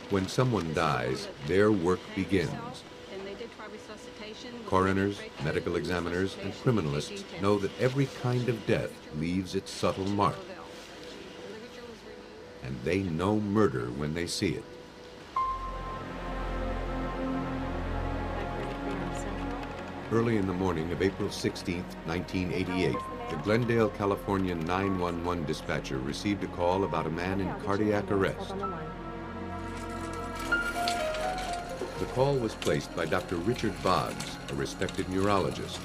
When someone dies, their work begins. Coroners, medical examiners, and criminalists know that every kind of death leaves its subtle mark. And they know murder when they see it. Early in the morning of April 16, 1988, the Glendale, California 911 dispatcher received a call about a man in cardiac arrest. The call was placed by Dr. Richard Boggs, a respected neurologist.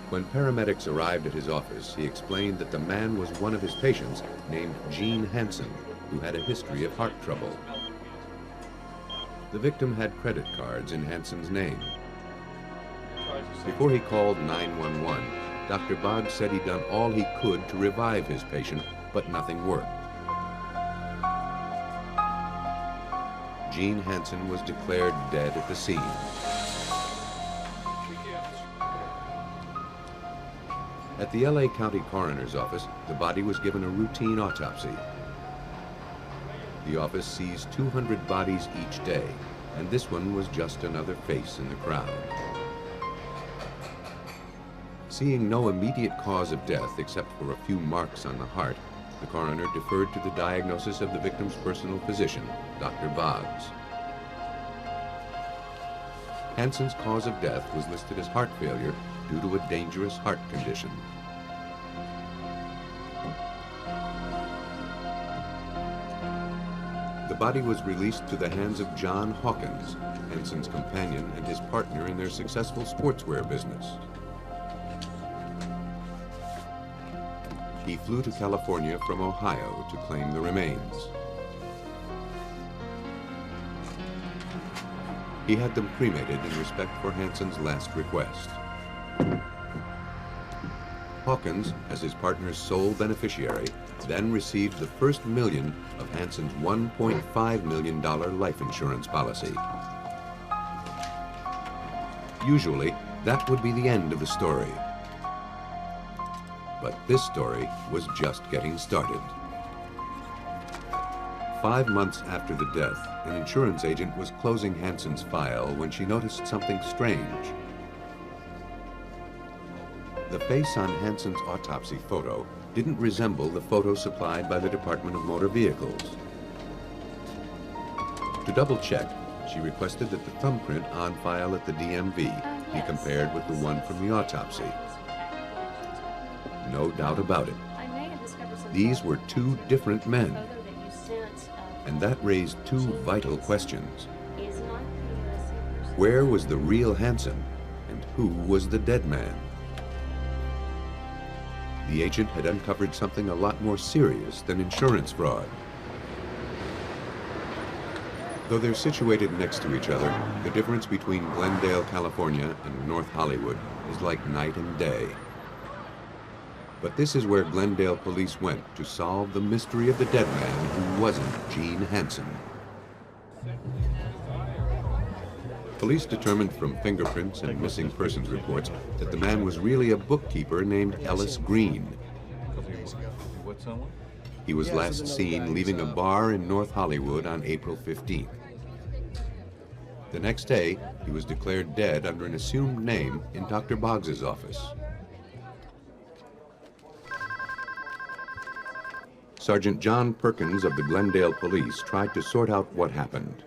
When paramedics arrived at his office, he explained that the man was one of his patients named Gene Hansen, who had a history of heart trouble. The victim had credit cards in Hansen's name. Before he called 911, Dr. Boggs said he'd done all he could to revive his patient, but nothing worked. Gene Hansen was declared dead at the scene. At the LA County Coroner's office, the body was given a routine autopsy. The office sees 200 bodies each day, and this one was just another face in the crowd. Seeing no immediate cause of death except for a few marks on the heart, the coroner deferred to the diagnosis of the victim's personal physician, Dr. Boggs. Hansen's cause of death was listed as heart failure due to a dangerous heart condition. The body was released to the hands of John Hawkins, Hansen's companion and his partner in their successful sportswear business. He flew to California from Ohio to claim the remains. He had them cremated in respect for Hansen's last request. Hawkins, as his partner's sole beneficiary, then received the first million of Hansen's $1.5 million life insurance policy. Usually, that would be the end of the story. But this story was just getting started. 5 months after the death, an insurance agent was closing Hansen's file when she noticed something strange. The face on Hansen's autopsy photo didn't resemble the photo supplied by the Department of Motor Vehicles. To double check, she requested that the thumbprint on file at the DMV be compared with the one from the autopsy. No doubt about it. These were two different men. And that raised two vital questions. Where was the real Hansen, and who was the dead man? The agent had uncovered something a lot more serious than insurance fraud. Though they're situated next to each other, the difference between Glendale, California and North Hollywood is like night and day. But this is where Glendale police went to solve the mystery of the dead man who wasn't Gene Hansen. Police determined from fingerprints and missing persons reports that the man was really a bookkeeper named Ellis Green. He was last seen leaving a bar in North Hollywood on April 15th. The next day, he was declared dead under an assumed name in Dr. Boggs's office. Sergeant John Perkins of the Glendale Police tried to sort out what happened.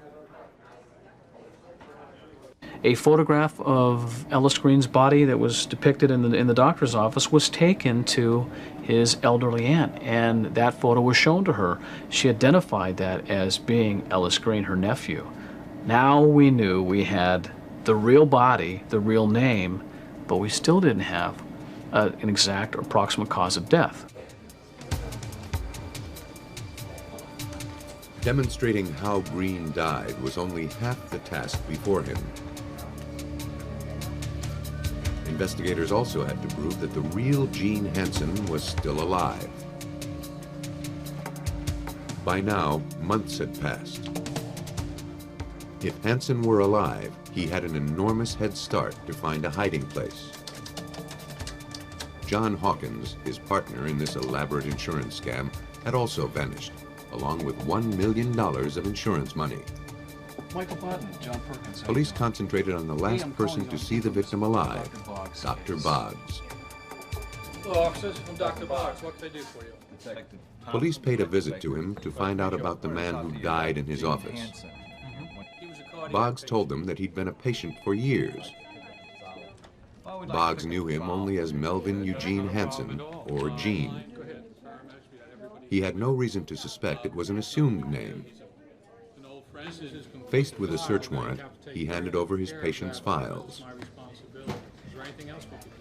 A photograph of Ellis Green's body that was depicted in the doctor's office was taken to his elderly aunt, and that photo was shown to her. She identified that as being Ellis Green, her nephew. Now we knew we had the real body, the real name, but we still didn't have an exact or approximate cause of death. Demonstrating how Green died was only half the task before him. Investigators also had to prove that the real Gene Hansen was still alive. By now, months had passed. If Hansen were alive, he had an enormous head start to find a hiding place. John Hawkins, his partner in this elaborate insurance scam, had also vanished. along with $1 million of insurance money. Michael Button, John Perkins. Police concentrated on the last person to see the victim alive, Dr. Boggs. Hello, officers. I'm Dr. Boggs. What can I do for you? Police paid a visit to him to find out about the man who died in his office. Boggs told them that he'd been a patient for years. Boggs knew him only as Melvin Eugene Hansen, or Gene. He had no reason to suspect it was an assumed name. Faced with a search warrant, he handed over his patient's files. Is there anything else we could